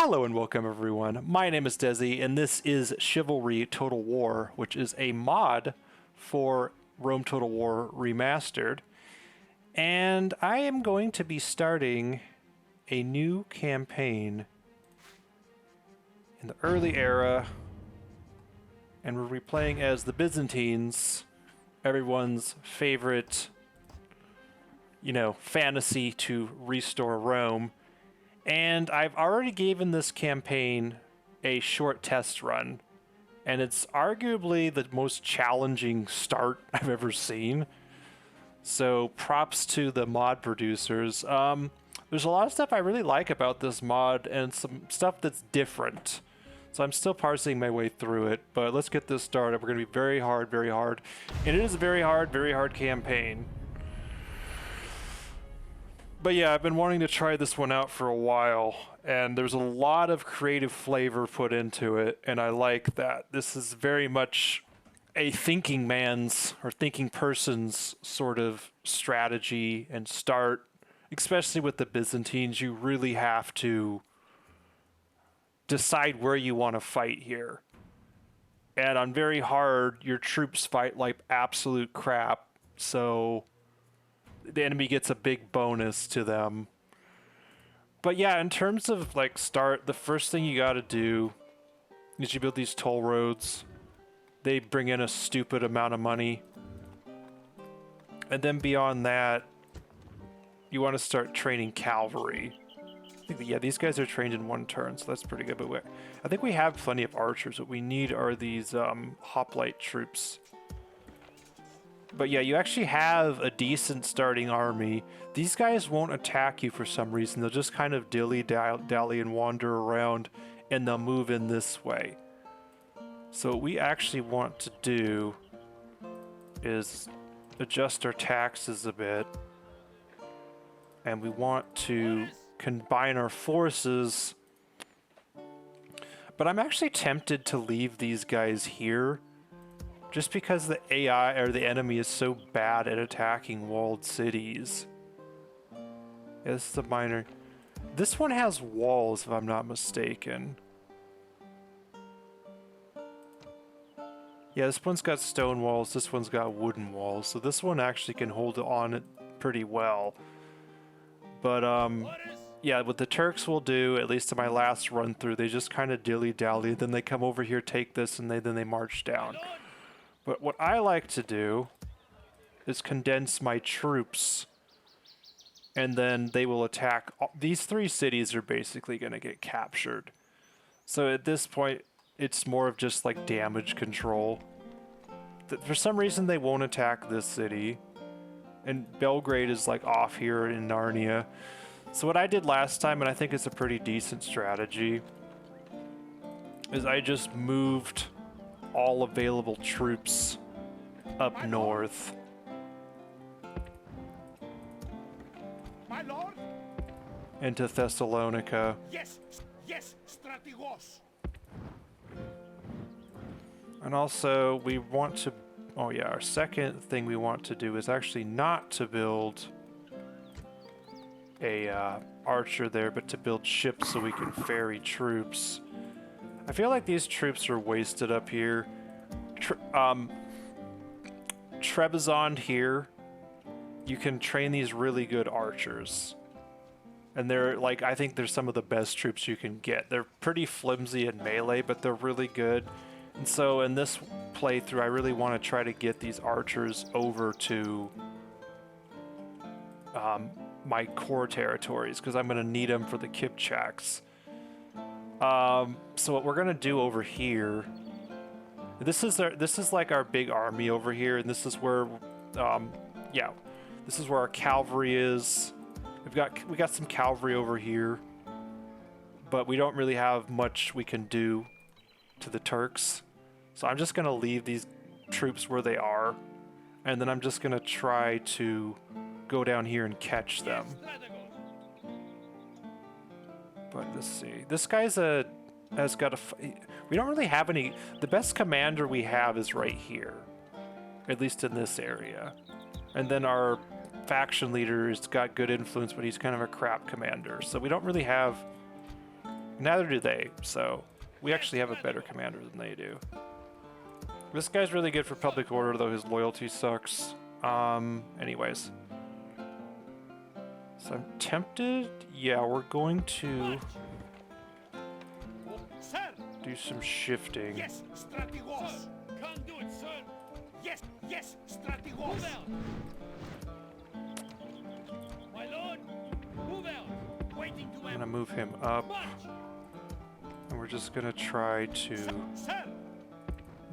Hello and welcome everyone. My name is Desi and this is Chivalry Total War, which is a mod for Rome Total War Remastered. And I am going to be starting a new campaign in the early era, and we'll be playing as the Byzantines, everyone's favorite, fantasy to restore Rome. And I've already given this campaign a short test run, and it's arguably the most challenging start I've ever seen. So props to the mod producers. There's a lot of stuff I really like about this mod and some stuff that's different. So I'm still parsing my way through it, but let's get this started. We're going to be very hard. And it is a very hard campaign. But yeah, I've been wanting to try this one out for a while, and there's a lot of creative flavor put into it, and I like that. This is very much a thinking man's or thinking person's sort of strategy and start, especially with the Byzantines. You really have to decide where you want to fight here. And on very hard, your troops fight like absolute crap, so the enemy gets a big bonus to them. But yeah, in terms of like start, the first thing you gotta do is you build these toll roads. They bring in a stupid amount of money. And then beyond that, you want to start training cavalry. Yeah, these guys are trained in one turn, so that's pretty good. But I think we have plenty of archers. What we need are these hoplite troops. But yeah, you actually have a decent starting army. These guys won't attack you for some reason. They'll just kind of dilly-dally and wander around, and they'll move in this way. So what we actually want to do is adjust our taxes a bit. And we want to combine our forces. But I'm actually tempted to leave these guys here, just because the AI or the enemy is so bad at attacking walled cities. Yeah, this is a minor. This one has walls, if I'm not mistaken. Yeah, this one's got stone walls, this one's got wooden walls, so this one actually can hold on pretty well. But, yeah, what the Turks will do, at least in my last run through, they just kind of dilly-dally, then they come over here, take this, and then they march down. But what I like to do is condense my troops, and then they will attack. These three cities are basically going to get captured. So at this point, it's more of just like damage control. For some reason, they won't attack this city. And Belgrade is like off here in Narnia. So what I did last time, and I think it's a pretty decent strategy, is I just moved all available troops up north. My lord? Into Thessalonica. Yes, strategos. And also we want to, oh yeah, our second thing we want to do is actually not to build a archer there, but to build ships so we can ferry troops. I feel like these troops are wasted up here. Trebizond here, you can train these really good archers. And they're like, I think they're some of the best troops you can get. They're pretty flimsy in melee, but they're really good. And so in this playthrough, I really want to try to get these archers over to my core territories, because I'm going to need them for the Kipchaks. So what we're gonna do over here, this is like our big army over here, and this is where, yeah, this is where our cavalry is. We got some cavalry over here, but we don't really have much we can do to the Turks. So I'm just gonna leave these troops where they are, and then I'm just gonna try to go down here and catch them. But let's see. This guy's has got a. We don't really have any. The best commander we have is right here, at least in this area. And then our faction leader's got good influence, but he's kind of a crap commander. So we don't really have Neither do they, so we actually have a better commander than they do. This guy's really good for public order, though his loyalty sucks. Anyways. So I'm tempted. Yeah, we're going to Sir! do some shifting. Yes, strategos! Can't do it, sir. Yes, yes, strategos! Move out. My lord, move out. Waiting to I'm gonna move him up, March. and we're just gonna try to Sir!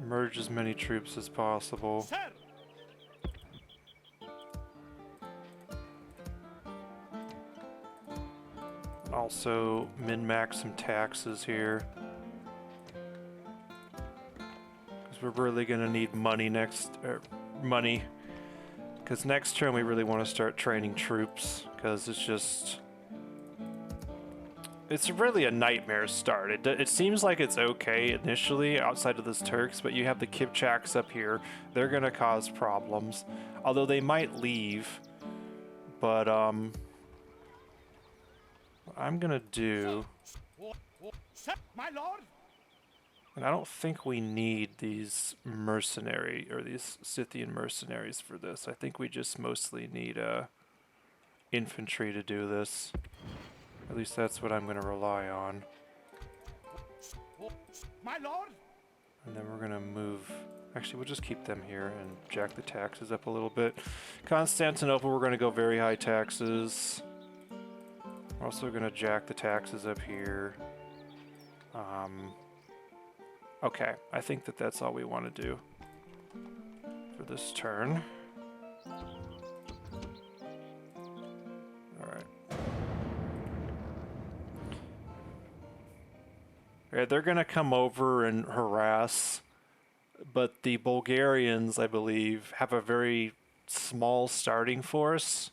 merge as many troops as possible. Sir! Also, min-max some taxes here. Because we're really gonna need money money. Because next turn we really want to start training troops, because it's really a nightmare start. It seems like it's okay initially outside of this Turks, but you have the Kipchaks up here. They're gonna cause problems, although they might leave. But what I'm gonna do, Sir! My lord! and I don't think we need these these Scythian mercenaries for this. I think we just mostly need infantry to do this. At least that's what I'm gonna rely on. My lord! And then we're gonna move. Actually, we'll just keep them here and jack the taxes up a little bit. Constantinople, we're gonna go very high taxes. We're also gonna jack the taxes up here. Okay, I think that's all we want to do for this turn. All right. Alright, they're gonna come over and harass, but the Bulgarians, I believe, have a very small starting force.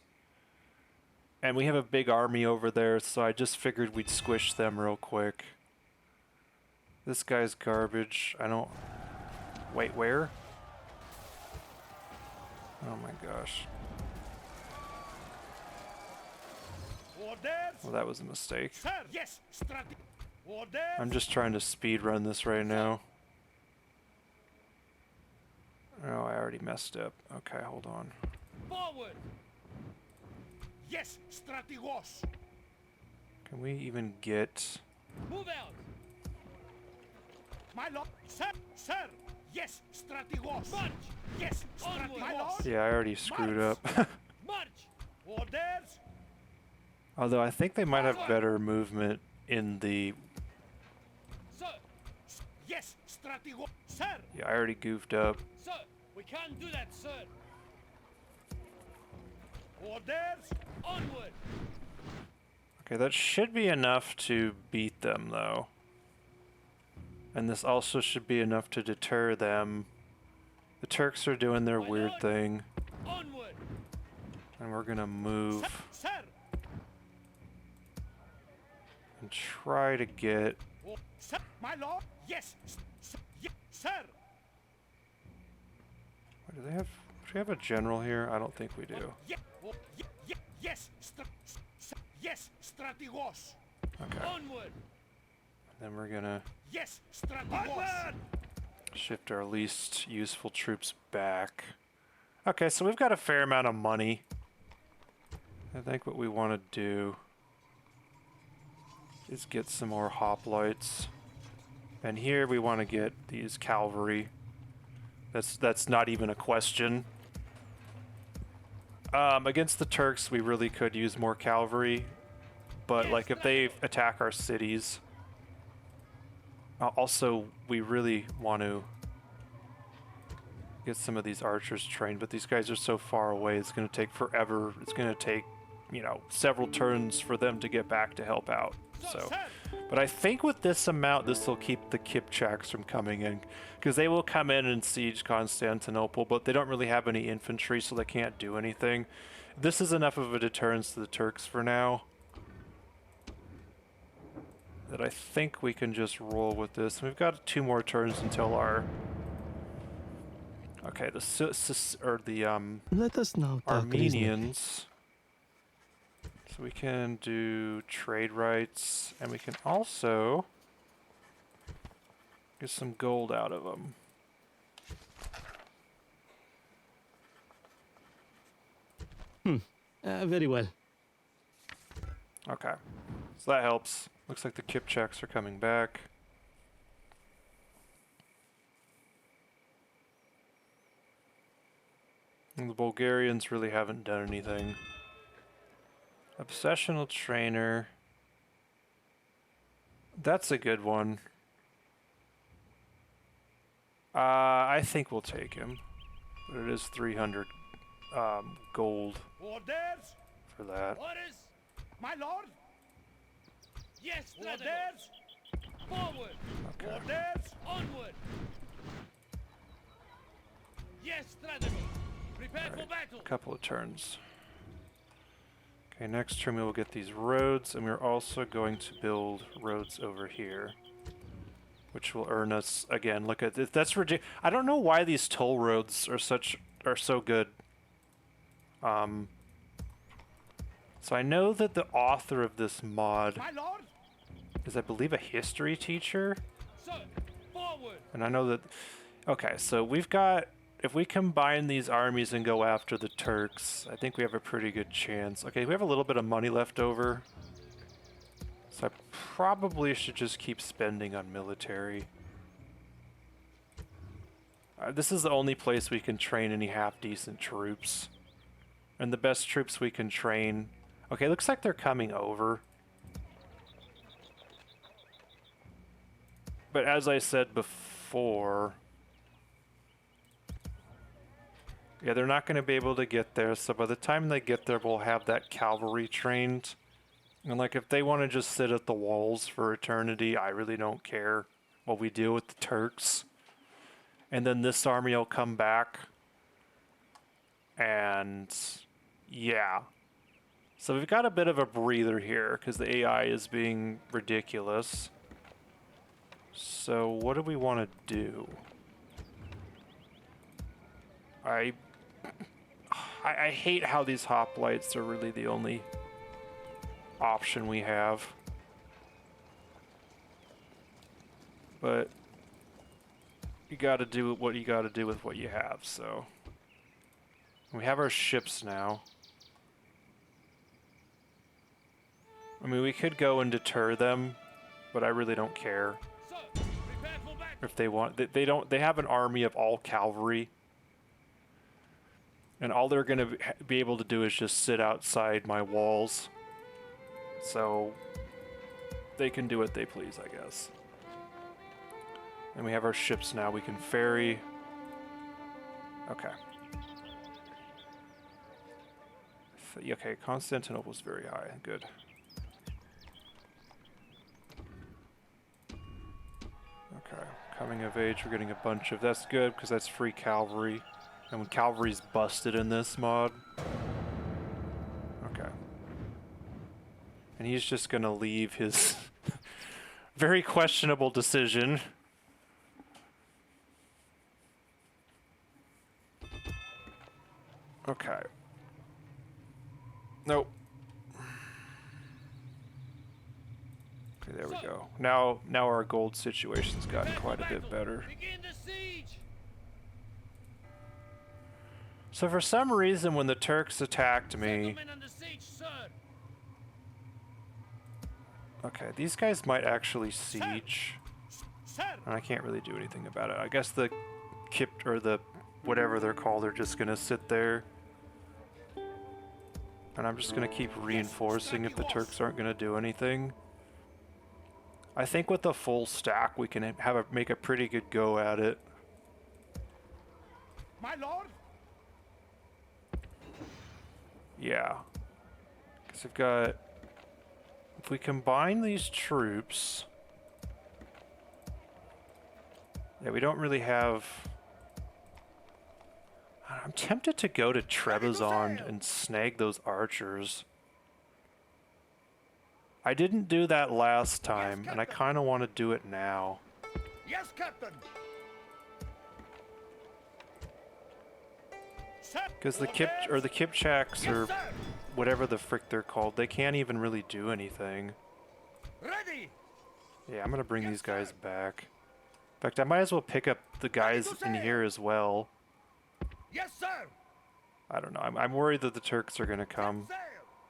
And we have a big army over there, so I just figured we'd squish them real quick. This guy's garbage. I don't... Wait, where? Oh my gosh. Orders! Well, that was a mistake. Sir! Yes, Orders! I'm just trying to speed run this right now. Oh, I already messed up. Okay, hold on. Forward. Yes, strategos! Can we even get... Move out. My lord! Sir! Sir! Yes, strategos! March. Yes, Onward. My lord! Yeah, I already screwed up. March. Orders! Although I think they might have better movement in the... Sir. Yes, strategos! Sir! Yeah, I already goofed up. Sir. We can't do that, sir. Orders! Onward. Okay, that should be enough to beat them, though. And this also should be enough to deter them. The Turks are doing their My weird lord. thing. Onward. And we're gonna move Sir! and try to get... Sir! My lord! Yes! Sir! Do they have... Do we have a general here? I don't think we do. Yes! Yes, strategos! Okay. Onward. Then we're gonna Yes, strategos! shift our least useful troops back. Okay, so we've got a fair amount of money. I think what we want to do is get some more hoplites. And here we want to get these cavalry. That's not even a question. Against the Turks, we really could use more cavalry. But like if they attack our cities... also, we really want to get some of these archers trained, but these guys are so far away, it's going to take forever. It's going to take, several turns for them to get back to help out. So, but I think with this amount, this will keep the Kipchaks from coming in, because they will come in and siege Constantinople, but they don't really have any infantry, so they can't do anything. This is enough of a deterrence to the Turks for now that I think we can just roll with this. We've got 2 more turns until our... Okay, Let us now talk reasonably. Armenians So we can do trade rights, and we can also get some gold out of them. Very well. Okay, so that helps. Looks like the kip checks are coming back. And the Bulgarians really haven't done anything. Obsessional trainer. That's a good one. I think we'll take him. But it is 300 gold Orders! for that. Orders? My lord! Yes, Strategos. Orders! Forward. Okay. Orders! Onward. Yes, Strategos. Prepare for battle. A couple of turns. Okay, next turn we will get these roads, and we're also going to build roads over here, which will earn us again. Look at this. That's ridiculous. I don't know why these toll roads are so good. So I know that the author of this mod My lord! is, I believe, a history teacher, Sir, forward. and I know that. Okay, so we've got. If we combine these armies and go after the Turks, I think we have a pretty good chance. Okay, we have a little bit of money left over. So I probably should just keep spending on military. This is the only place we can train any half-decent troops. And the best troops we can train... Okay, looks like they're coming over. But as I said before... Yeah, they're not going to be able to get there, so by the time they get there, we'll have that cavalry trained. And, like, if they want to just sit at the walls for eternity, I really don't care what we do with the Turks. And then this army will come back. And, yeah. So we've got a bit of a breather here, because the AI is being ridiculous. So what do we want to do? I hate how these hoplites are really the only option we have. But you gotta do what you gotta do with what you have, so. We have our ships now. I mean, we could go and deter them, but I really don't care. Sir, prepare for battle. If they want, they have an army of all cavalry. And all they're going to be able to do is just sit outside my walls. So they can do what they please, I guess. And we have our ships now. We can ferry. Okay. Okay, Constantinople's very high. Good. Okay, coming of age, we're getting a bunch of... That's good, because that's free cavalry. And when cavalry's busted in this mod. Okay. And he's just gonna leave his very questionable decision. Okay. Nope. Okay, there we go. Now our gold situation's gotten quite a bit better. Begin the siege. So for some reason, when the Turks attacked me... Gentlemen under siege, sir. Okay, these guys might actually siege. Sir! And I can't really do anything about it. I guess the Kip, or the whatever they're called, are just gonna sit there. And I'm just gonna keep reinforcing if the Turks aren't gonna do anything. I think with the full stack, we can make a pretty good go at it. My lord! Yeah. Because we've got... If we combine these troops... Yeah, we don't really have... I'm tempted to go to Trebizond and snag those archers. I didn't do that last time, and I kind of want to do it now. Yes, Captain! Because the Kipchaks Yes, are sir! whatever the frick they're called, they can't even really do anything. Ready. Yeah, I'm gonna bring these guys back. In fact, I might as well pick up the guys in here as well. Yes, sir. I don't know. I'm worried that the Turks are gonna come, Sail.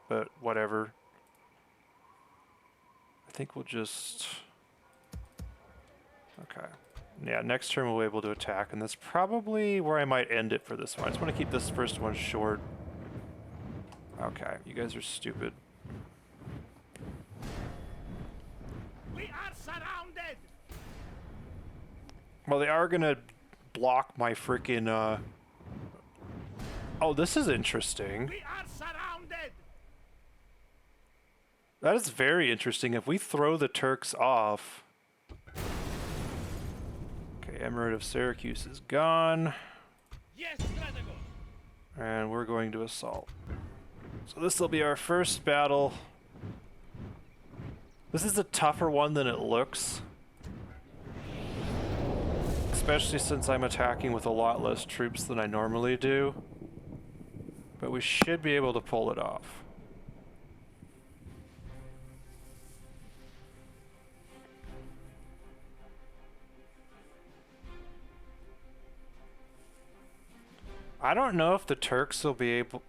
but whatever. I think we'll just... Okay. Yeah, next turn we'll be able to attack, and that's probably where I might end it for this one. I just want to keep this first one short. Okay, you guys are stupid. We are surrounded. Well, they are gonna block my freaking, Oh, this is interesting. We are surrounded. That is very interesting. If we throw the Turks off... Okay, Emirate of Syracuse is gone. Yes, Strategos. And we're going to assault. So this will be our first battle. This is a tougher one than it looks. Especially since I'm attacking with a lot less troops than I normally do. But we should be able to pull it off. I don't know if the Turks will be able...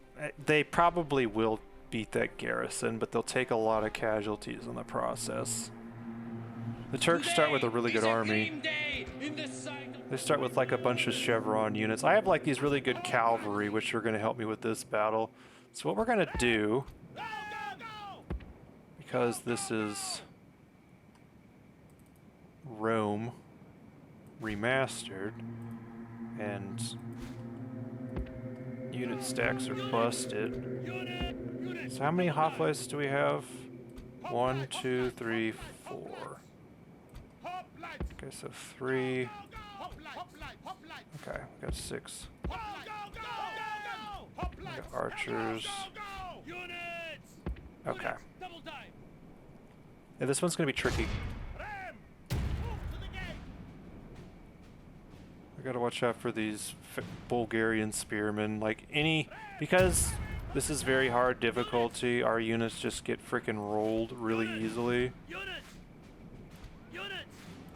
They probably will beat that garrison, but they'll take a lot of casualties in the process. The Turks start with a really good army. They start with like a bunch of chevron units. I have like these really good cavalry, which are going to help me with this battle. So what we're going to do, because this is Rome Remastered, and unit stacks are busted. So how many hoplites do we have? 1, 2, 3, 4. Okay, so 3. Okay, we got 6. We got archers. Okay. Yeah, this one's gonna be tricky. I gotta watch out for these Bulgarian spearmen. Like because this is very hard difficulty, our units just get freaking rolled really easily.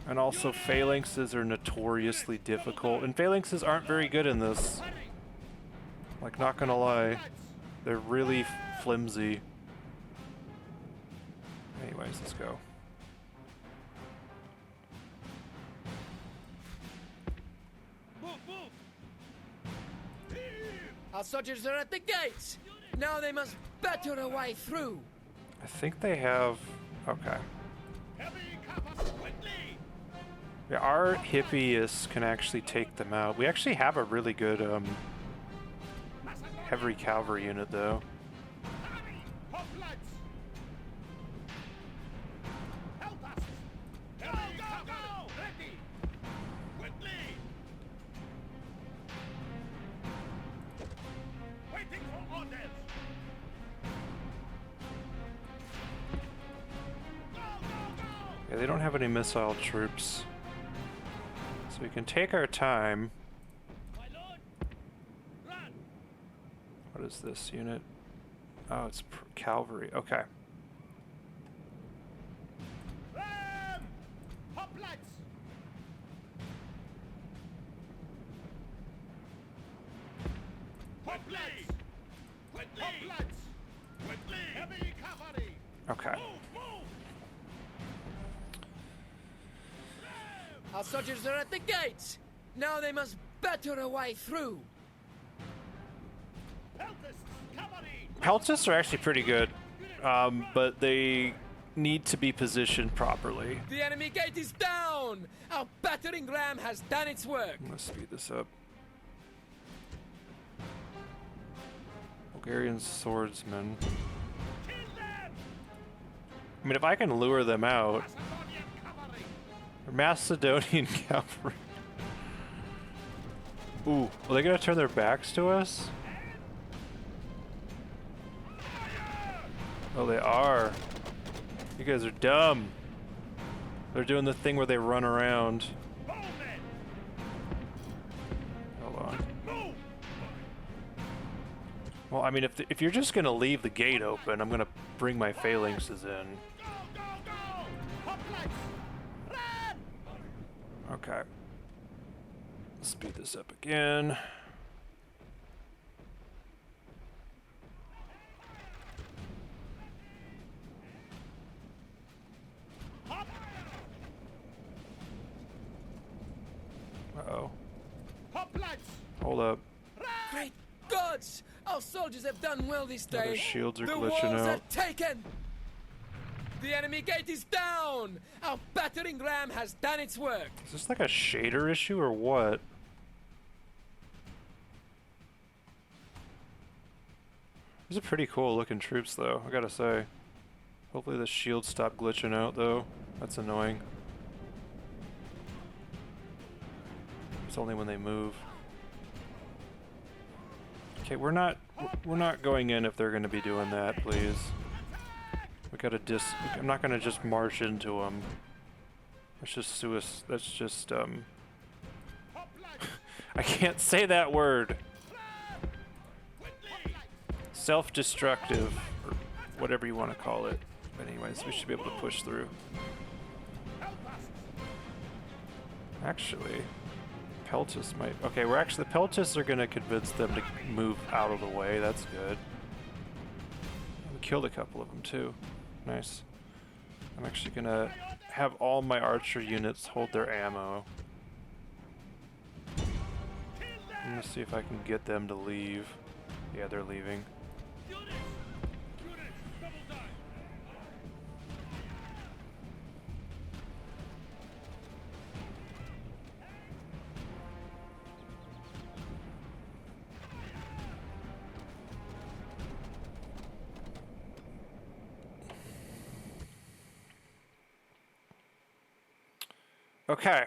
And also phalanxes are notoriously difficult, and phalanxes aren't very good in this. Like, not gonna lie, they're really flimsy. Anyways, let's go. Our soldiers are at the gates. Now they must batter their way through. I think they have... Okay. Yeah, our hippyists can actually take them out. We actually have a really good heavy cavalry unit, though. Yeah, they don't have any missile troops. So we can take our time. What is this unit? Oh, it's cavalry. Okay. Okay. Our soldiers are at the gates. Now they must batter their way through. Peltists are actually pretty good, but they need to be positioned properly. The enemy gate is down. Our battering ram has done its work. I'm gonna speed this up. Bulgarian swordsmen. I mean, if I can lure them out. Macedonian cavalry. Ooh, are they gonna turn their backs to us? Oh, they are. You guys are dumb. They're doing the thing where they run around. Hold on. Well, I mean, if you're just gonna leave the gate open, I'm gonna bring my phalanxes in. Go, go, go! Hoplites! Run! Okay. Speed this up again. Hop! Uh-oh. Hoplites! Hold up. Great gods! Our soldiers have done well this Oh, their day. shields are the glitching walls out. are taken! The enemy gate is down! Our battering ram has done its work! Is this like a shader issue or what? These are pretty cool looking troops though, I gotta say. Hopefully the shields stop glitching out though. That's annoying. It's only when they move. Okay, we're not going in if they're gonna be doing that, please. We gotta I'm not gonna just march into them. That's just suicide. That's just I can't say that word. Self-destructive, or whatever you want to call it. But anyways, we should be able to push through. Actually, Peltis might. Okay, we're actually the Peltis are gonna convince them to move out of the way. That's good. We killed a couple of them too. Nice. I'm actually gonna have all my archer units hold their ammo. I'm gonna see if I can get them to leave. Yeah, they're leaving. Units! Units! Double time! Okay.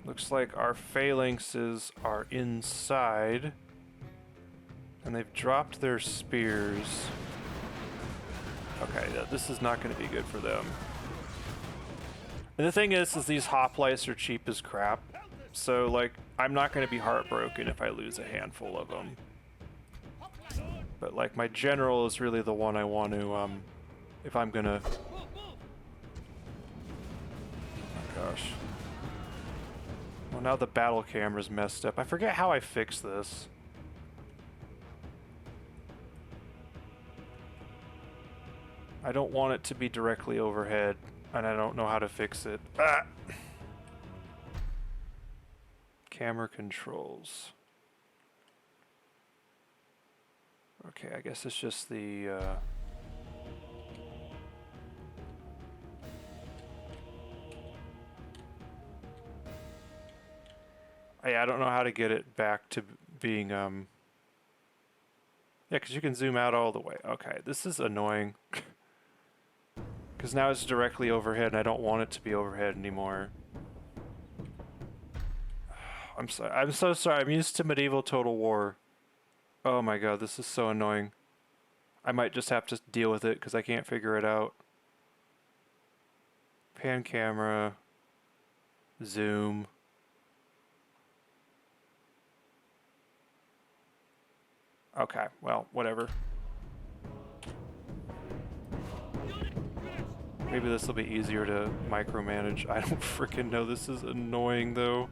Looks like our phalanxes are inside. And they've dropped their spears. Okay, this is not going to be good for them. And the thing is these hoplites are cheap as crap. So, like, I'm not going to be heartbroken if I lose a handful of them. But, like, my general is really the one I want to, if I'm going to... Oh, gosh. Well, now the battle camera's messed up. I forget how I fixed this. I don't want it to be directly overhead, and I don't know how to fix it. Ah! Camera controls. Okay, I guess it's just the, I don't know how to get it back to being, yeah, because you can zoom out all the way. Okay, this is annoying. Because now it's directly overhead, and I don't want it to be overhead anymore. I'm sorry. I'm so sorry. I'm used to medieval Total War. Oh my god, this is so annoying. I might just have to deal with it because I can't figure it out. Pan camera. Zoom. Okay, well, whatever. Maybe this will be easier to micromanage. I don't freaking know. This is annoying though.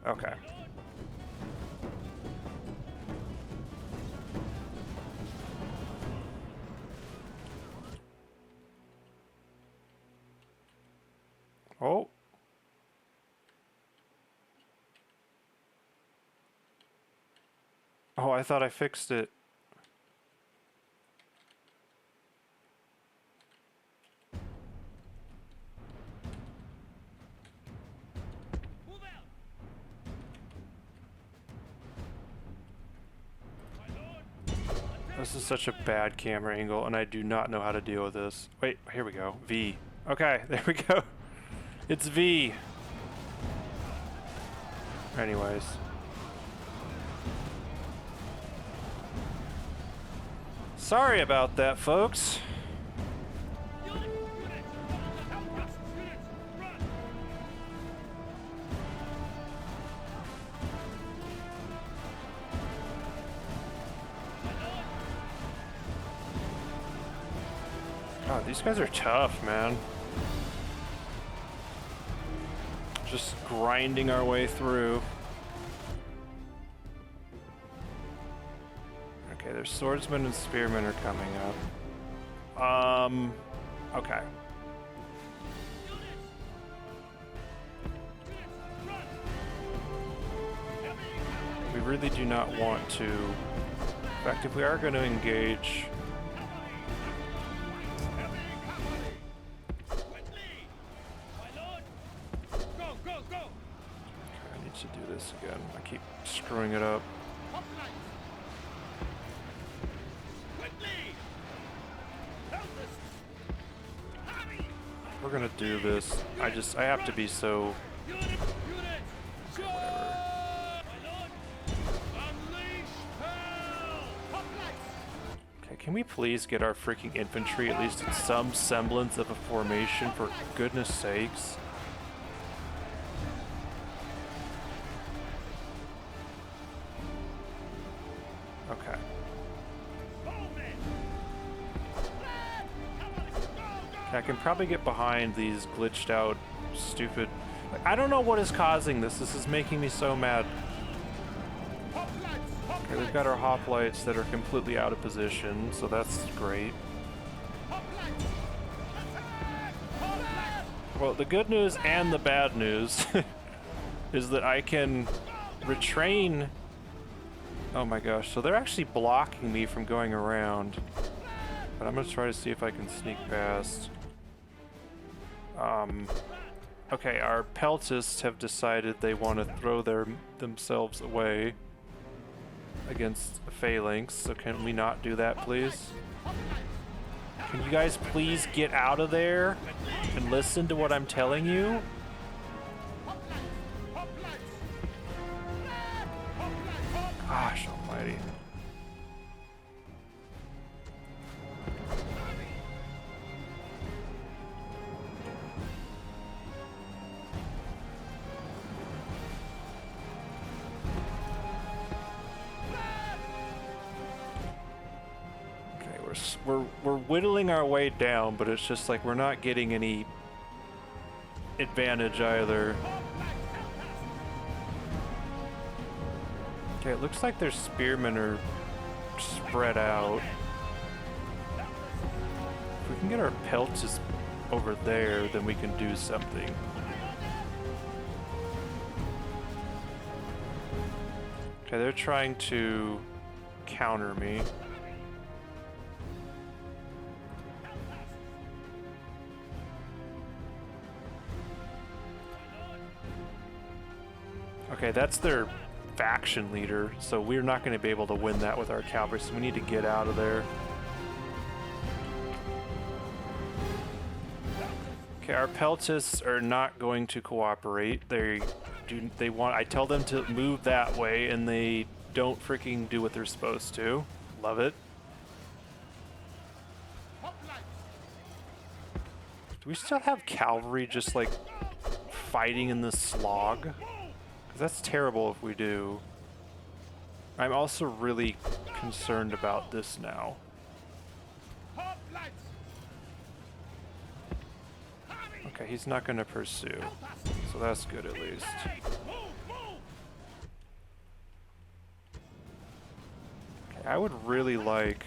Okay. Oh. Oh, I thought I fixed it. This is such a bad camera angle, and I do not know how to deal with this. Wait, here we go. V. Okay, there we go. It's V. Anyways. Sorry about that, folks. God, these guys are tough, man. Just grinding our way through. Okay, there's swordsmen and spearmen are coming up. Okay. We really do not want to. In fact, if we are going to engage, I need to do this again. I keep screwing it up. We're gonna do this. I have to be so. Okay, can we please get our freaking infantry at least in some semblance of a formation, for goodness sakes? Okay. I can probably get behind these glitched out, stupid... Like, I don't know what is causing this. This is making me so mad. Okay, we've got our hoplites that are completely out of position, so that's great. Well, the good news and the bad news is that I can retrain... Oh my gosh, so they're actually blocking me from going around. But I'm gonna try to see if I can sneak past. Okay, our peltists have decided they want to throw themselves away against phalanx, so can we not do that, please? Can you guys please get out of there and listen to what I'm telling you? Gosh almighty. We're whittling our way down, but it's just like we're not getting any advantage either. Okay, it looks like their spearmen are spread out. If we can get our pelts over there, then we can do something. Okay, they're trying to counter me. Okay, that's their faction leader, so we're not going to be able to win that with our cavalry, so we need to get out of there. Okay, our peltists are not going to cooperate. They want, I tell them to move that way, and they don't freaking do what they're supposed to. Love it. Do we still have cavalry just like fighting in this slog? That's terrible if we do. I'm also really concerned about this now. Okay, he's not going to pursue, so that's good at least. Okay, I would really like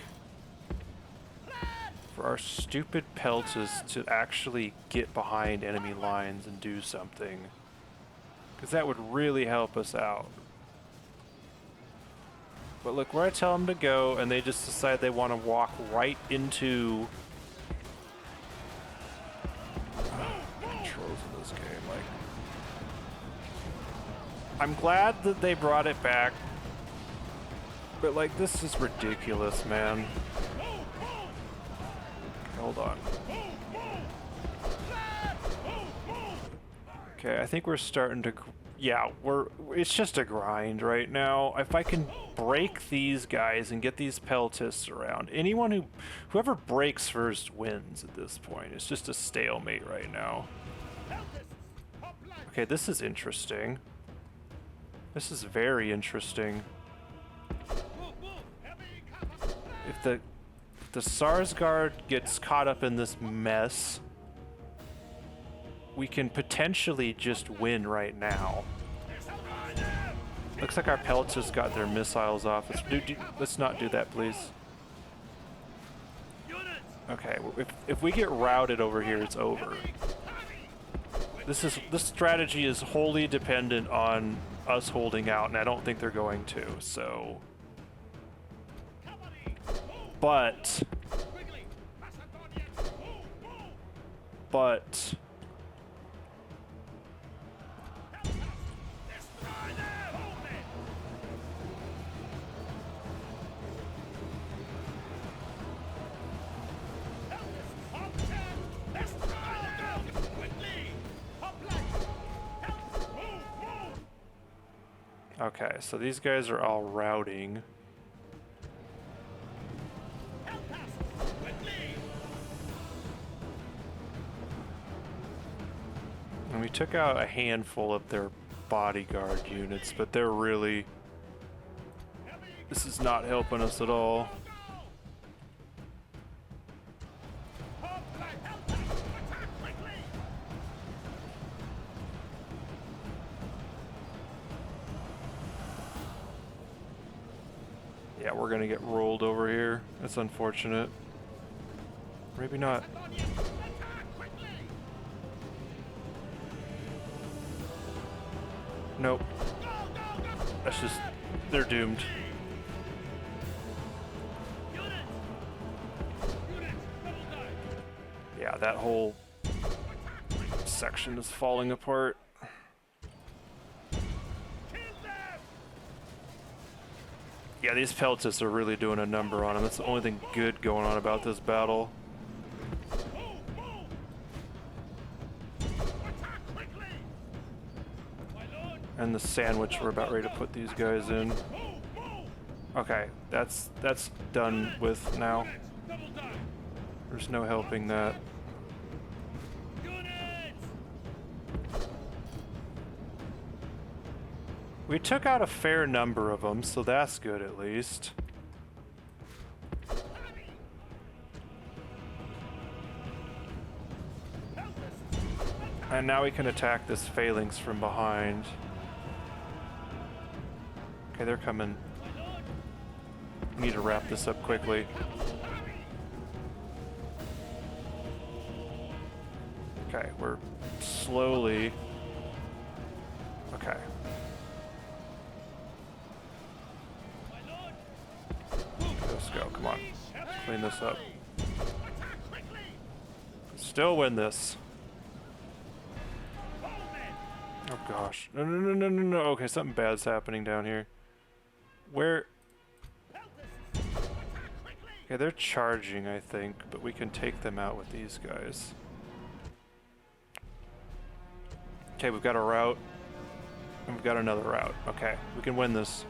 for our stupid peltists to actually get behind enemy lines and do something. Because that would really help us out. But look, where I tell them to go, and they just decide they want to walk right into controls in this game. Like, I'm glad that they brought it back, But like, this is ridiculous, man. Hold on. Okay, I think we're starting to... Yeah, it's just a grind right now. If I can break these guys and get these peltists around, whoever breaks first wins at this point. It's just a stalemate right now. Okay, this is interesting. This is very interesting. If the Sarsgaard gets caught up in this mess, we can potentially just win right now. Looks like our pelts just got their missiles off. Let's not do that, please. Okay, if we get routed over here, it's over. This strategy is wholly dependent on us holding out, and I don't think they're going to, so... But... Okay, so these guys are all routing. And we took out a handful of their bodyguard units, but they're really... This is not helping us at all. Yeah, we're gonna get rolled over here. That's unfortunate. Maybe not. Nope. That's just... They're doomed. Yeah, that whole section is falling apart. Yeah, these peltists are really doing a number on them. That's the only thing good going on about this battle. And the sandwich we're about ready to put these guys in. Okay, that's done with now. There's no helping that. We took out a fair number of them, so that's good at least. And now we can attack this phalanx from behind. Okay, they're coming. We need to wrap this up quickly. Okay, we're slowly... Okay. Let's go, come on. Let's clean this up. Still win this. Oh gosh. No. Okay, something bad's happening down here. Where? Okay, they're charging, I think, but we can take them out with these guys. Okay, we've got a route. And we've got another route. Okay, we can win this.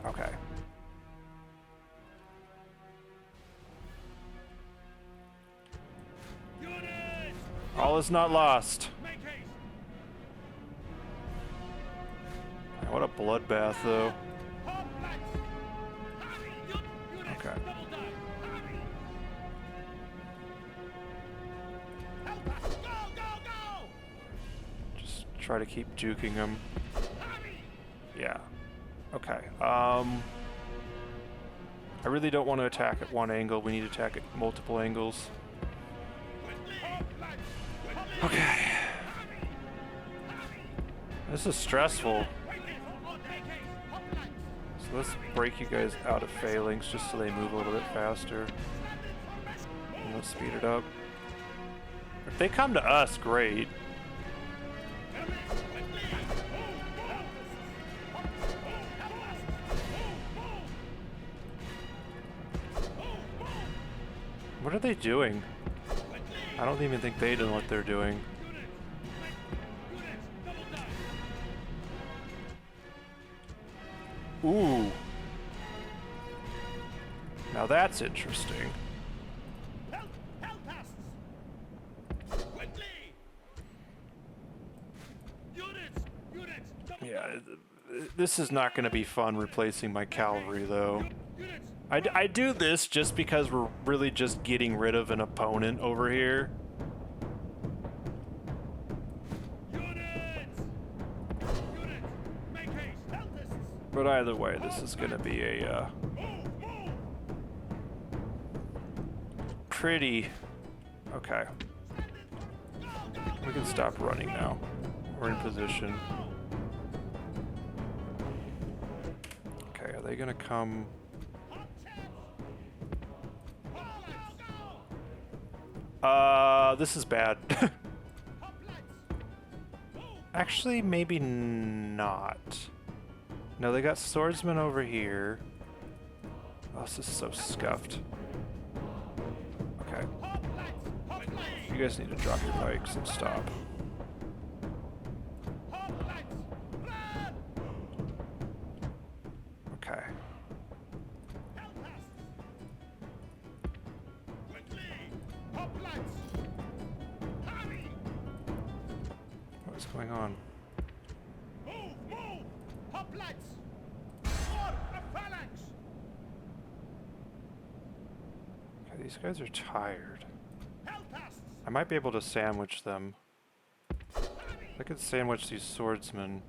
Okay. All is not lost. What a bloodbath, though. Okay. Just try to keep juking him. Yeah. Okay. I really don't want to attack at one angle. We need to attack at multiple angles. Okay. This is stressful. So let's break you guys out of phalanx just so they move a little bit faster. And let's speed it up. If they come to us, great. What are they doing? I don't even think they know what they're doing. Ooh. Now that's interesting. Help us! Quickly! Units! Double Yeah, this is not going to be fun replacing my cavalry, though. I do this just because we're really just getting rid of an opponent over here. Units! Make haste! Help us! But either way, this is going to be a Move! pretty... Okay. We can stop running now. We're in position. Okay, are they going to come... This is bad. Actually, maybe not. No, they got swordsmen over here. Oh, this is so scuffed. Okay. You guys need to drop your pikes and stop. Okay. What's going on? Move! Hoplites! For a phalanx! Okay, these guys are tired. Help us! I might be able to sandwich them. I could sandwich these swordsmen.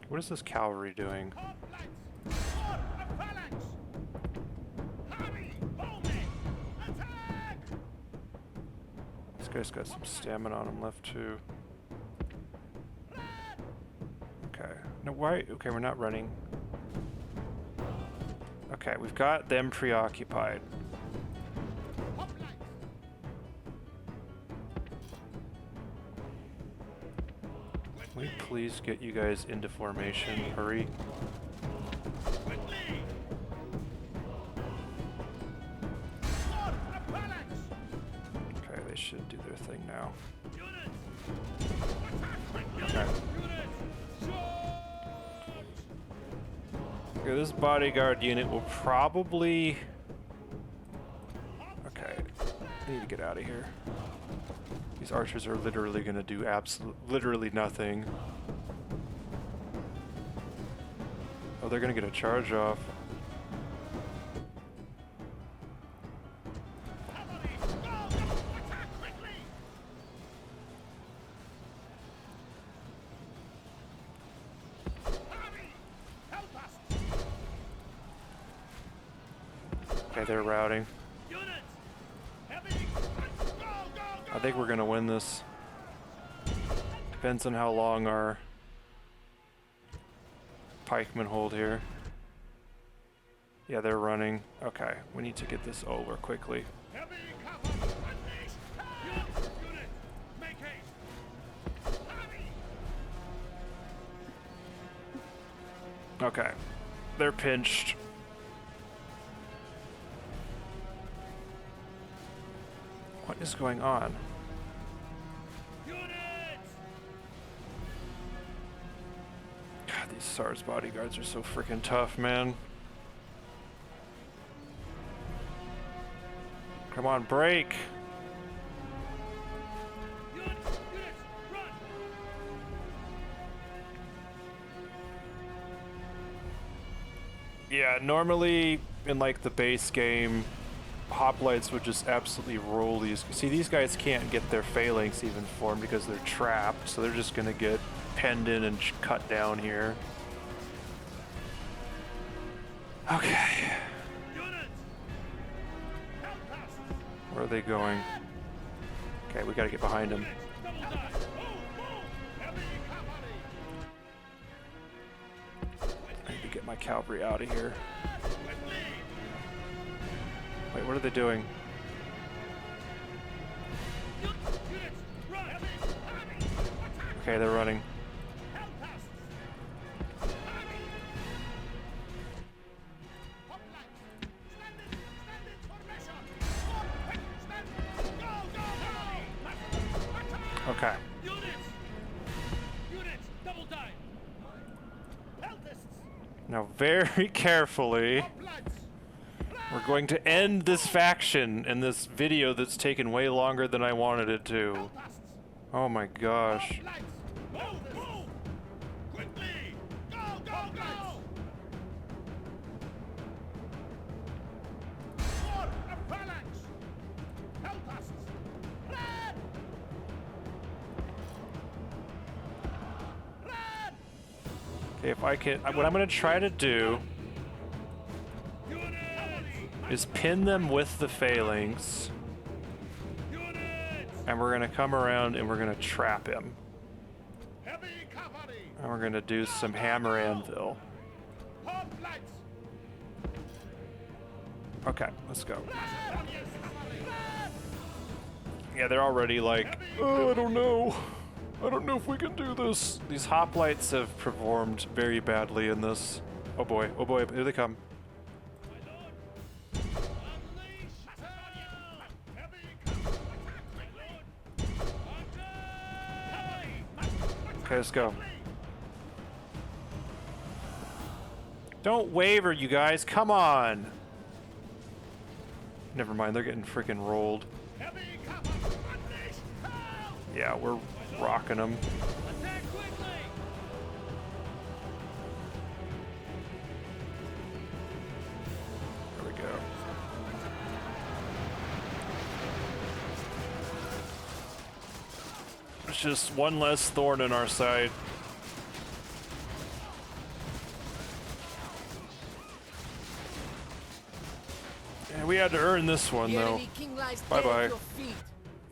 What is this cavalry doing? Hoplites! For a phalanx! Hurry! Bowmen! Attack! This guy's got some stamina on him left too. Okay. No, why? Okay, we're not running. Okay, we've got them preoccupied. Can we please get you guys into formation? Hurry. Quickly! For a phalanx! Okay, they should do their thing now. Units! Attack quickly! Okay. Units! Okay, this bodyguard unit will probably... Okay, I need to get out of here. These archers are literally going to do literally nothing. Oh, they're going to get a charge off. Attack quickly! Hurry! Help us! Okay, they're routing. Units! Heavy! Go! I think we're going to win this. Depends on how long our pikemen hold here. Yeah, they're running. Okay, we need to get this over quickly. Heavy cavalry! Unleash! Units! Make haste! Hurry! Okay, they're pinched. What is going on? Units! God, these SARS bodyguards are so freaking tough, man. Come on, break! Units! Run! Yeah, normally in like the base game, hoplites would just absolutely roll these. See, these guys can't get their phalanx even formed because they're trapped, so they're just gonna get penned in and cut down here. Okay. Units! Help us! Where are they going? Okay, we gotta get behind them. Double die! Move! Heavy cavalry! I need to get my cavalry out of here. Quickly! Wait, what are they doing? Units! Run! Heavy! Attack! Okay, they're running. Help us! Hurry! Hoplites! Stand in formation! Okay. Units! Units, double time! Peltists! Now, very carefully, Hoplites! we're going to end this faction in this video that's taken way longer than I wanted it to. Peltasts! Oh my gosh. Hoplites! Move, move! Quickly! Go, go, go! More! A phalanx! Peltasts! Run! Run! Okay, if I can, what I'm going to try to do Units! is pin them with the phalanx, Units! and we're going to come around and we're going to trap him. Heavy cavalry! And we're going to do some hammer anvil. Hoplites! Okay, let's go. Run! Run! Yeah, they're already like, oh, I don't know. I don't know if we can do this. These hoplites have performed very badly in this. Oh boy, here they come. Unleash hell! Okay, let's go. Don't waver, you guys. Come on. Never mind, they're getting freaking rolled. Heavy cavalry! Unleash hell! Yeah, we're rocking them. Attack quickly! There we go. It's just one less thorn in our side. Yeah, we had to earn this one, The though. enemy king lies Bye-bye. dead at your feet.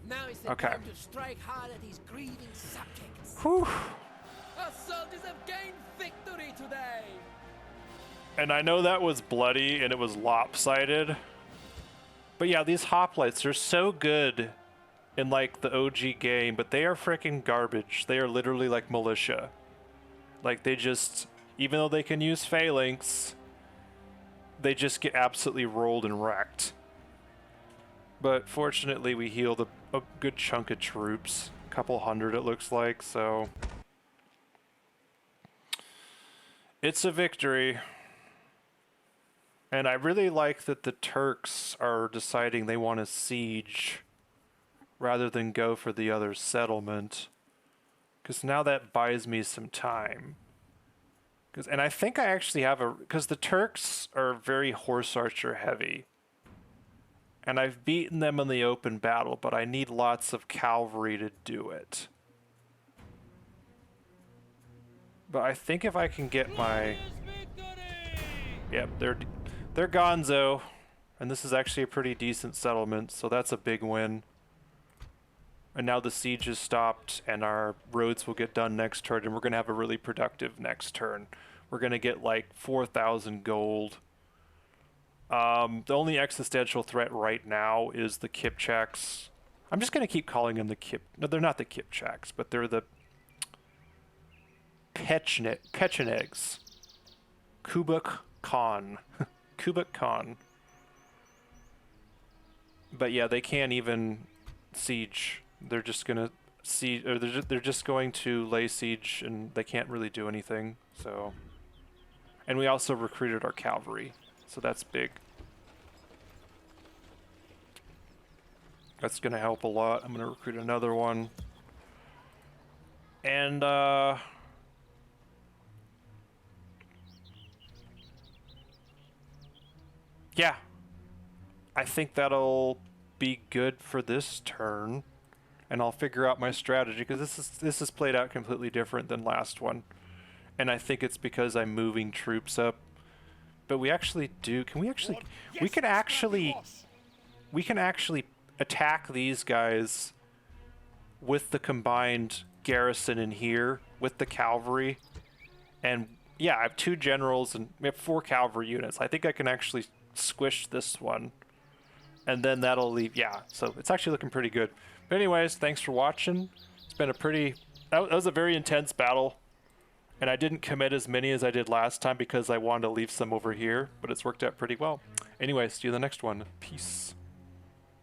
Now is the Okay. time to strike hard at his grieving subjects. Whew. Our soldiers have gained victory today. And I know that was bloody and it was lopsided. But yeah, these hoplites are so good in like the OG game, but they are freaking garbage. They are literally like militia. Like they just, even though they can use phalanx, they just get absolutely rolled and wrecked. But fortunately we healed a good chunk of troops. A couple hundred it looks like, so. It's a victory. And I really like that the Turks are deciding they want to siege rather than go for the other settlement. Because now that buys me some time. And I think I actually have because the Turks are very horse archer heavy. And I've beaten them in the open battle, but I need lots of cavalry to do it. But I think if I can get my... Yep, they're gonzo. And this is actually a pretty decent settlement, so that's a big win. And now the siege is stopped, and our roads will get done next turn, and we're going to have a really productive next turn. We're going to get like 4,000 gold. The only existential threat right now is the Kipchaks. I'm just going to keep calling them the No, they're not the Kipchaks, but they're the Pechenegs. Kubuk Khan. Kubuk Khan. But yeah, they can't even siege. They're just gonna siege, or they're just going to lay siege, and they can't really do anything. So, and we also recruited our cavalry, so that's big. That's gonna help a lot. I'm gonna recruit another one, and yeah, I think that'll be good for this turn, and I'll figure out my strategy, because this is played out completely different than last one, and I think it's because I'm moving troops up. But we actually do. Can we actually? Yes, we can actually. horse. We can actually attack these guys with the combined garrison in here with the cavalry, and yeah, I have 2 generals and we have 4 cavalry units. I think I can actually squish this one, and then that'll leave. Yeah, so it's actually looking pretty good. But anyways, thanks for watching. It's been a pretty that was a very intense battle, and I didn't commit as many as I did last time because I wanted to leave some over here, but it's worked out pretty well. Anyways, see you in the next one. Peace.